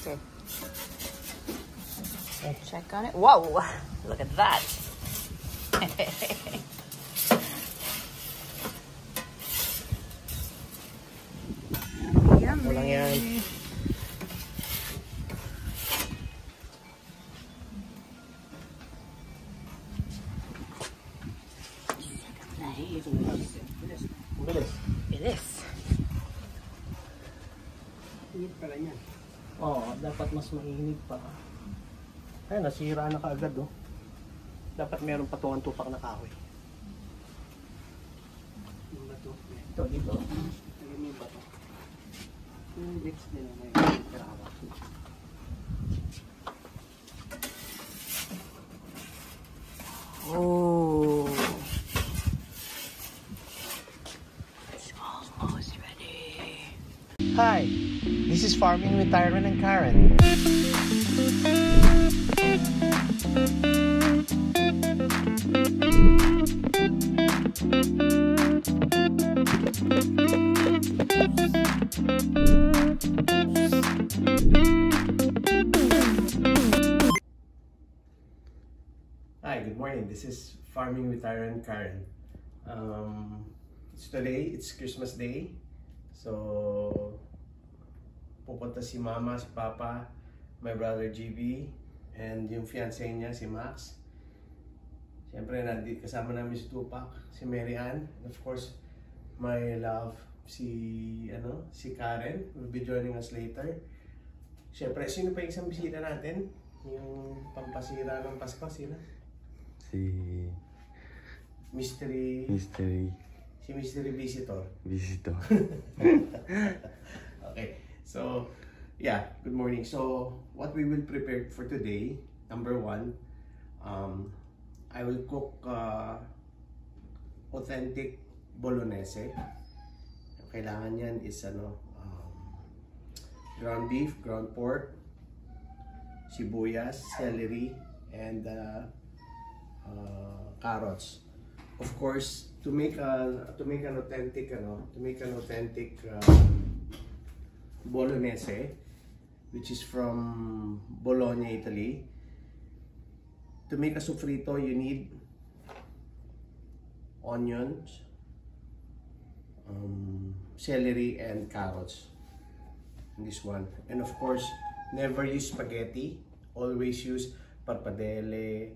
Okay. Check on it. Whoa! Look at that. Yummy. Walang yan. Bilis. Bilis. Init pala niyan. Oo, dapat mas mainit pa. Ay, nasira na kaagad, oh. Dapat meron pa tuwang tupak na kahoy. Yung bato. Ito, dito. Ito yung bato. Yung bricks din na may karawa. Oh. It's almost ready. Hi, this is Farming with Tyron and Karen. Hi, good morning. This is Farming with Tyron and Karen. It's Christmas Day. So, pupunta si Mama, si Papa, my brother GB, and yung fiancé niya, si Max. Siyempre, nandito kasama namin si Tupac, si Mary Ann, and of course, my love, si Karen, will be joining us later. Siyempre, sino pa yung isang bisita natin? Yung pampasira ng Pasko, sino? Si Mystery Visitor. Okay, so yeah, good morning. So what we will prepare for today, number one, I will cook authentic bolognese. Kailangan yan is ground beef, ground pork, sibuyas, celery, and carrots. Of course, to make an authentic bolognese, which is from Bologna, Italy. To make a sofrito, you need onions, celery, and carrots. This one, and of course, never use spaghetti. Always use pappardelle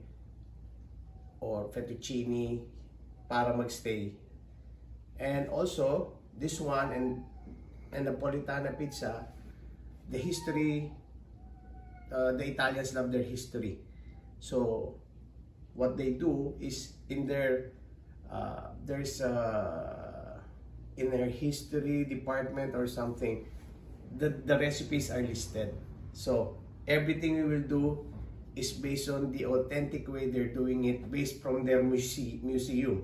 or fettuccine para magstay. And also, this one and Napolitana pizza, the history, the Italians love their history. So what they do is in their in their history department or something, the recipes are listed. So everything we will do is based on the authentic way they're doing it, based from their museum.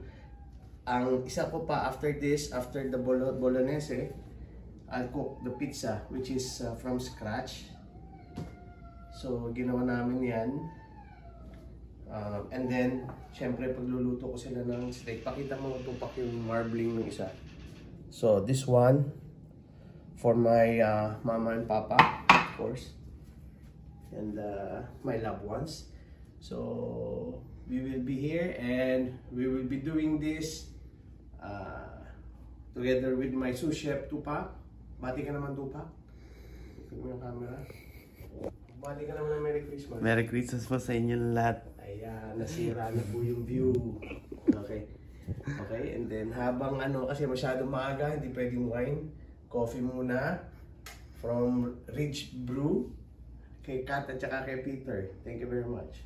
Ang isa ko pa, after the bolognese, I'll cook the pizza, which is from scratch. So ginawa namin yan. And then, syempre pagluluto ko sila ng steak, pakita mo tupak yung marbling ng isa. So this one, for my mama and papa, of course. And my loved ones. So we will be here and we will be doing this together with my sous chef Tupac. Bati ka naman, Tupac. Tignan mo yung camera. Bati ka naman ng Merry Christmas. Merry Christmas po sa inyo lahat. Ayan, nasira na po yung view. Okay. Okay, and then habang kasi masyadong maaga, hindi pwedeng wine. Coffee muna from Rich Brew. Kay Kat at saka kay Peter. Thank you very much.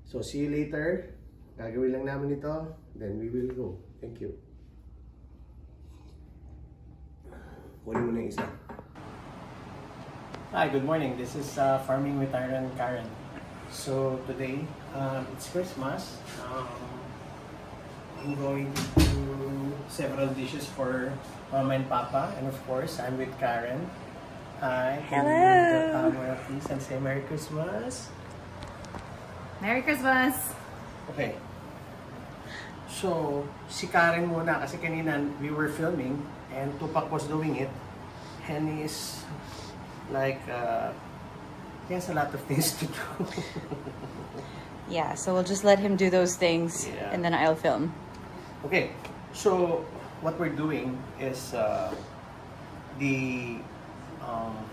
So, see you later. Gagawin lang namin ito. Then we will go. Thank you. Kunin mo na yung isa. Hi, good morning. This is Farming with Tyron and Karen. So, today, it's Christmas. I'm going to do several dishes for Mama and Papa. And of course, I'm with Karen. Hi. Hello. The camera, please, and say Merry Christmas. Merry Christmas! Okay. So, si Karen muna kasi kanina we were filming and Tupac was doing it. And he's like he has a lot of things to do. Yeah, so we'll just let him do those things, Yeah. and then I'll film. Okay, so what we're doing is the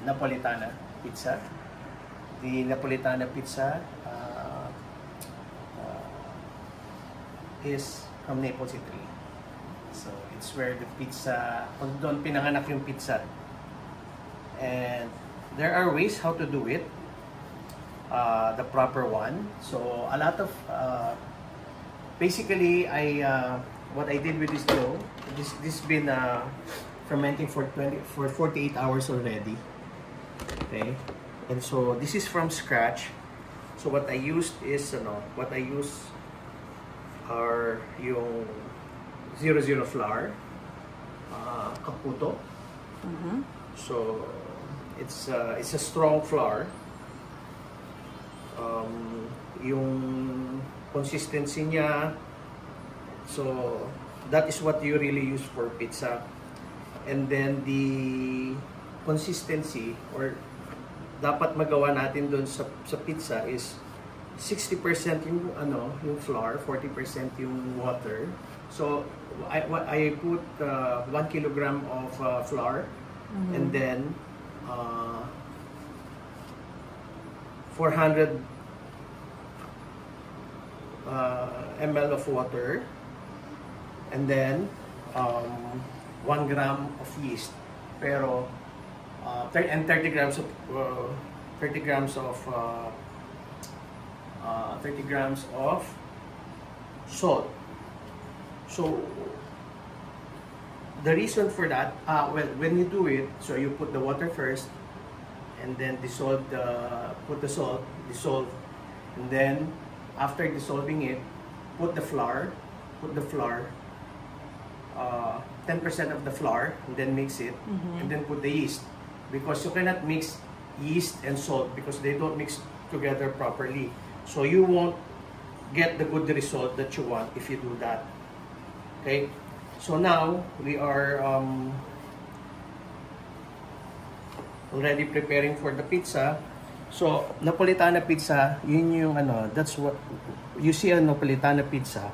Napolitana pizza. The Napolitana pizza is from Naples, Italy. So it's where the pizza, doon pinanganak yung pizza. And there are ways how to do it, the proper one. So a lot of, basically what I did with this dough, this been fermenting for 48 hours already. Okay, and so this is from scratch. So what I used is are yung 00 flour, Caputo. So it's a strong flour. Yung consistency niya, so that is what you really use for pizza. And then the consistency, or dapat magawa natin doon sa pizza, is 60% yung flour, 40% yung water. So I put 1 kilogram of flour, and then 400 ml of water, and then 1 gram of yeast, pero 30 grams of 30 grams of salt. So the reason for that, well, when you do it, so you put the water first, and then put the salt, dissolve, and then after dissolving it, put the flour, 10% of the flour, and then mix it, and then put the yeast, because you cannot mix yeast and salt because they don't mix together properly. So you won't get the good result that you want if you do that. Okay, so now we are already preparing for the pizza. So Napolitana pizza, yun yung that's what you see. A Napolitana pizza,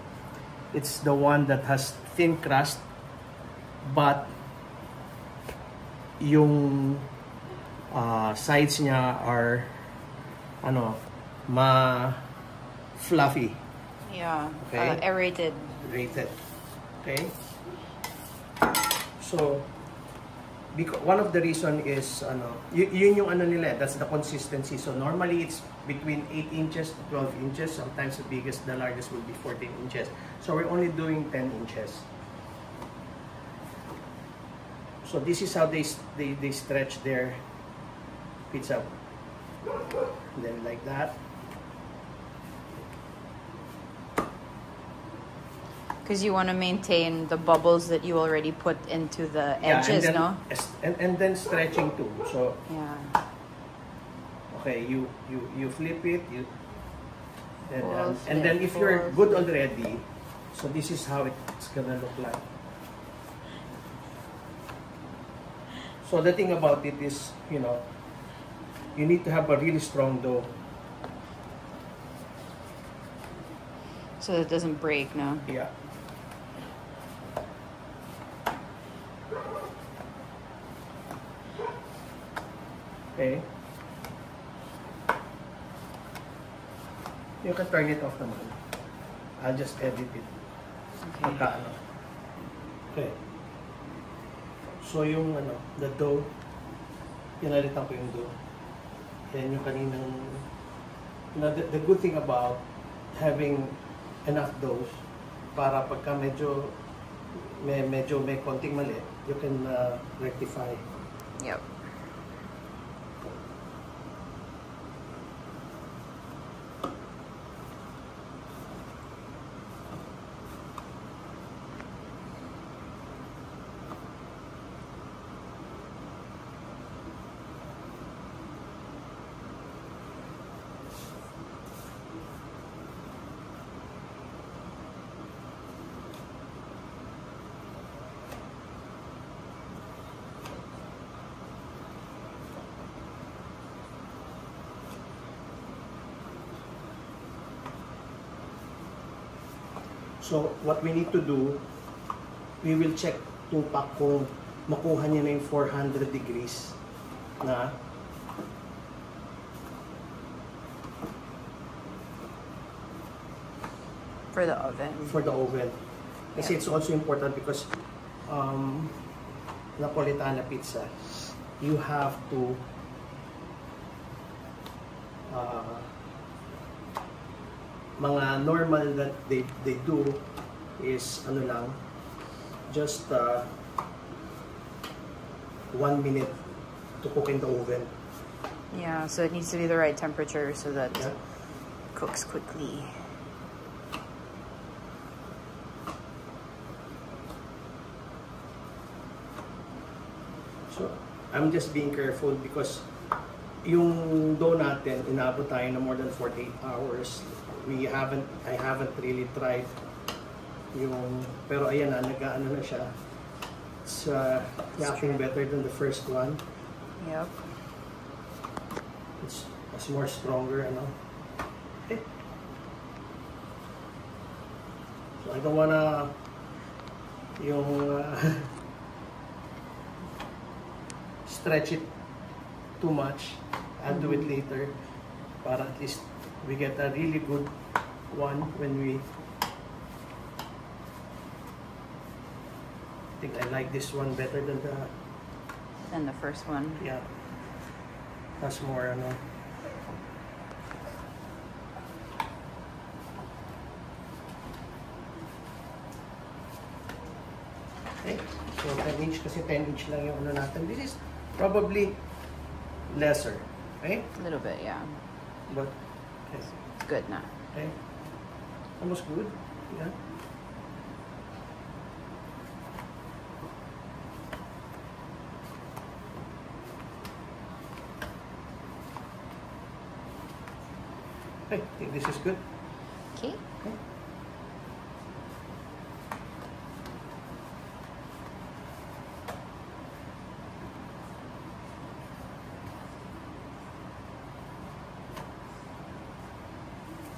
it's the one that has thin crust, but yung sides niya are fluffy. Yeah, Okay. aerated. Rated. Okay. So because one of the reason is yun yung nila, that's the consistency. So normally it's between 8 inches to 12 inches. Sometimes the biggest, the largest will be 14 inches. So we're only doing 10 inches. So this is how they stretch their pizza. And then like that. Because you want to maintain the bubbles that you already put into the edges, and then, no? And then stretching too. So Yeah. okay, you flip it, Full and then flip, if you're full good already, so this is how it's gonna look like. So the thing about it is, you need to have a really strong dough. So it doesn't break, no? Yeah. Okay. You can turn it off naman. I'll just edit it. Okay. Okay. So yung the dough, pinalitan ko yung dough. Yan yung kaninang, the good thing about having enough dough, para pagka medyo may konting mali, you can rectify. Yep. So, what we need to do, we will check tupak kung makuha niya na yung 400 degrees na for the oven. For the oven. Kasi Yeah. it's also important because Napolitana pizza, you have to mga normal that they do is ano lang, just 1 minute to cook in the oven. Yeah, so it needs to be the right temperature so that Yeah. it cooks quickly. So, I'm just being careful because yung dough natin, inaabot tayo na more than 48 hours. I haven't really tried yung, pero ayan na, nag-ano na siya. It's acting better than the first one. Yep. It's more stronger, ano. Okay. So, I don't wanna yung stretch it too much. I'll do it later para at least we get a really good one when we I think I like this one better than And the first one. yeah. That's more ano. Okay. So 10 inch kasi 10 inch lang yung ano natin. This is probably lesser. Okay? A little bit, yeah. But okay. It's good now. Okay. Almost good. Yeah. Okay, I think this is good. Okay. Okay.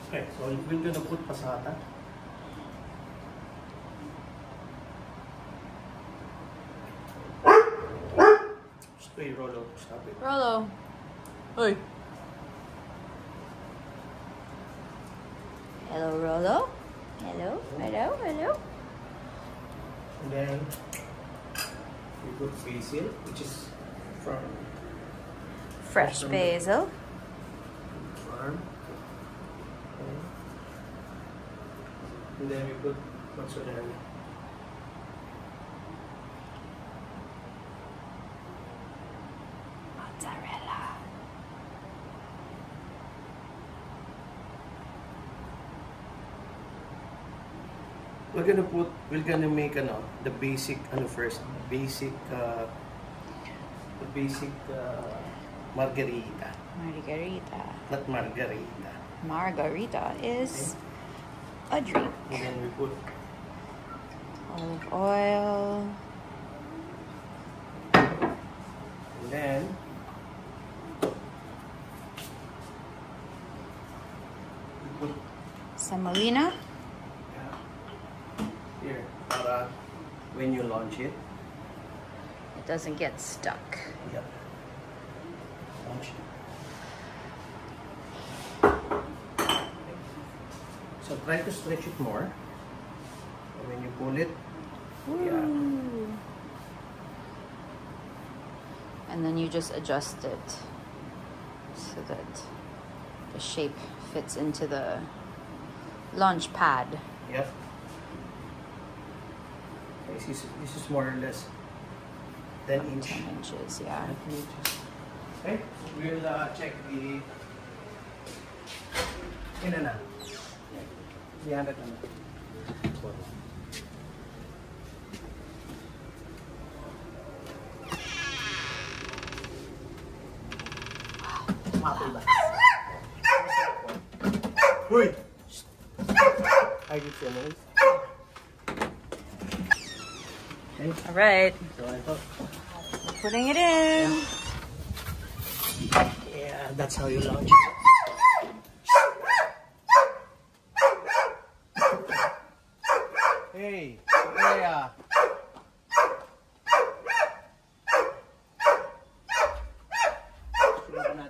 Okay, so we're gonna put passata. Stay Rolo, stop it. Rolo. Hey. Hello, Rolo. Hello, hello, hello. And then we put basil, which is from Fresh basil. farm. Okay. And then we put mozzarella. Mozzarella. We're gonna make the basic first, basic margarita, Margarita. not margarita. Margarita is a drink. And then we put Olive oil. and then we put Semolina. here para when you launch it. It doesn't get stuck. Yep. Launch it. So try to stretch it more. And when you pull it, yeah. Ooh. And then you just adjust it so that the shape fits into the launch pad. Yep. This is more or less 10 inch. 10 inches, yeah. 10 inches. Okay, we'll check the. Na. 300 na. Mapoy ba? Uy! Are you feeling? Okay. All right, So ito. we're putting it in. Yeah, that's how you launch it.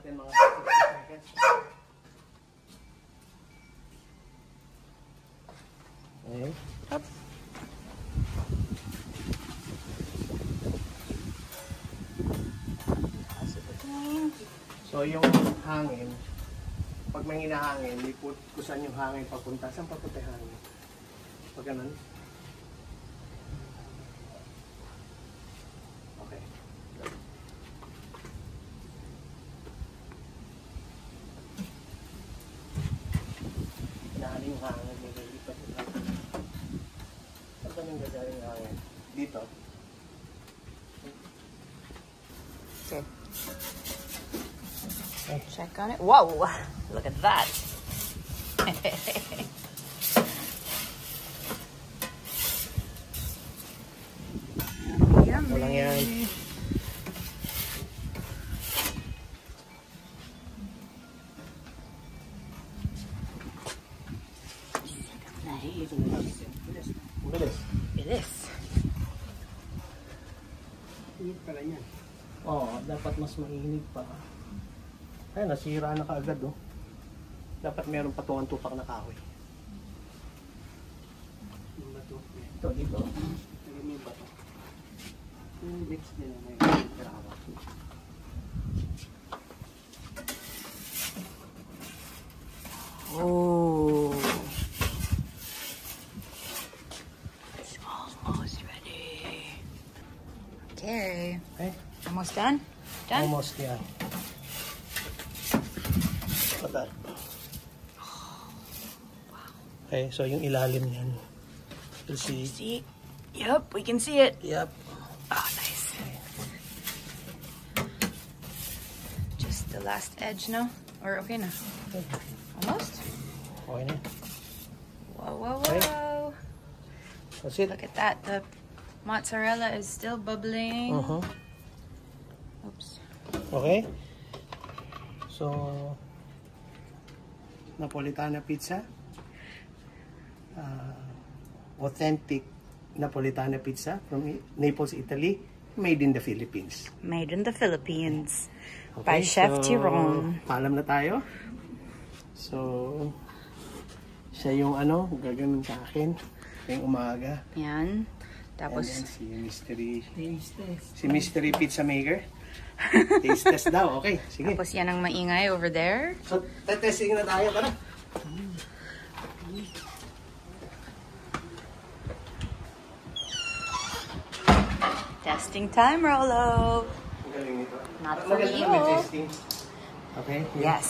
natin mga 60 seconds. Okay. Up. So yung hangin, pag may hinahangin, iput kung saan yung hangin papunta. Saan papunta yung hangin? Pag ganun. Okay. Hinahalin yung hangin, may lilipat yung hangin. Saan ba yung gagaling yung hangin? Dito. Okay. Check on it. Whoa! Look at that. Yummy. Walang yan. Bilis. Bilis. Init pala yan. Oo, dapat mas mainit pa. Ay, nasira na kaagad, oh. Dapat meron patungan tupak na kahoy. Yung bato. Ito, dito. Lagyan mo yung bato. Yung mix nila na yung karawa. Oh. It's almost ready. Okay. Okay? Almost done? Done? Almost, yeah. Patal. Okay, so yung ilalim yan. You'll see. See? Yep, we can see it. Yep. Oh, nice. Just the last edge, no? Or okay na? Almost? Okay na. Whoa, whoa, Okay. whoa. That's it. Look at that. The mozzarella is still bubbling. Uh-huh. Oops. Okay. So, Napolitana pizza. Authentic Napolitana pizza from Naples, Italy. Made in the Philippines. Made in the Philippines. Okay, By Chef Tyrone. Paalam na tayo. So, siya yung gagawin sa akin ngayong umaga. Yan. And Tapos, then si Mystery Pizza Maker. Taste test daw. Okay, sige. tapos yan ang maingay over there. So, testing na tayo. Tara. Testing time, Rolo. Ang galing nito. Not for Magaling you. na testing. Okay? Yes.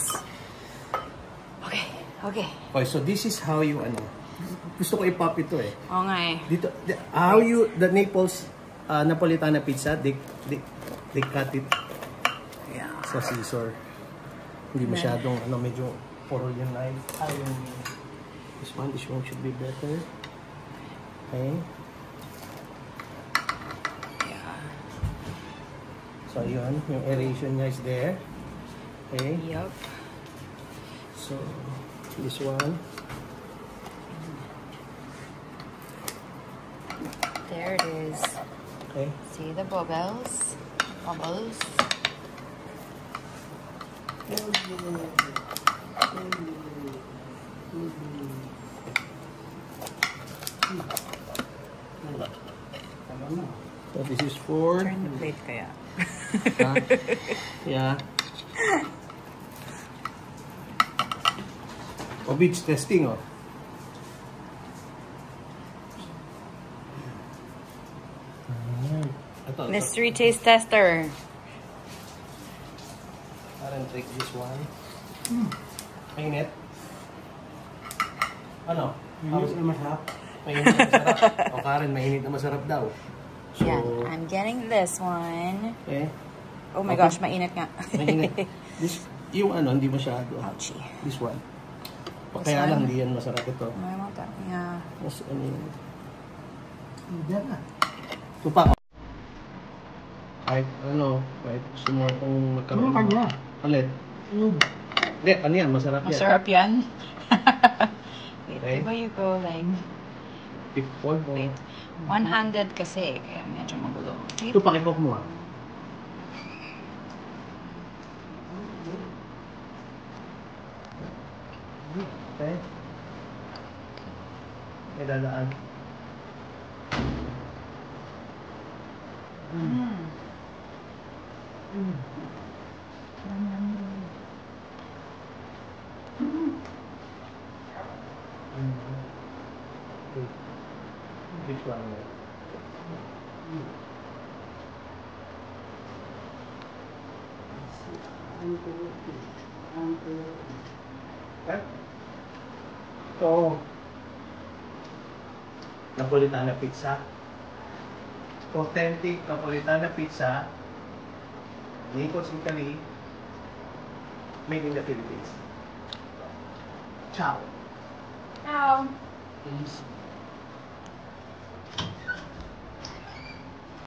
Okay, okay. Okay, so this is how you, gusto ko i-pop ito eh. Oo nga eh. Dito, how you, the Naples Napolitana pizza, they cut it Yeah. sa scissor. Hindi masyadong, medyo puro yung knife. This one should be better. Okay. Yeah. So, yun, yung aeration niya is there. Okay. Yup. So, this one. There it is. Okay. See the bubbles? Bubbles. So, this is for... Turn the plate kaya. Yeah. Beach testing, oh. Ito. Mystery taste tester. Parang trick this one. Mainit. Ano? Mainit na masarap. Mainit na masarap. O Karen, mainit na masarap daw. So, Yeah, I'm getting this one. okay. Oh my Okay. gosh, mainit nga. Mainit. This, yung hindi masyado. Ouchie. This one. This Kaya lang, one? hindi yan masarap ito. I want that. Yeah. Mas yun. Diyan na. Tupak. Kahit kahit gusto mo kung magkaroon. Kanya. Alit. Hindi, ano yan, masarap yan. Masarap yan. Wait, Okay. diba you go like... Pipol mo. Wait. One-handed kasi, kaya medyo magulo. Ito, pakikok mo ah. Okay. May dadaan. Which one? Ito. Napolitana pizza. Authentic Napolitana pizza. Naples, Italy. Made in the Philippines. Ciao. Ciao. Peace.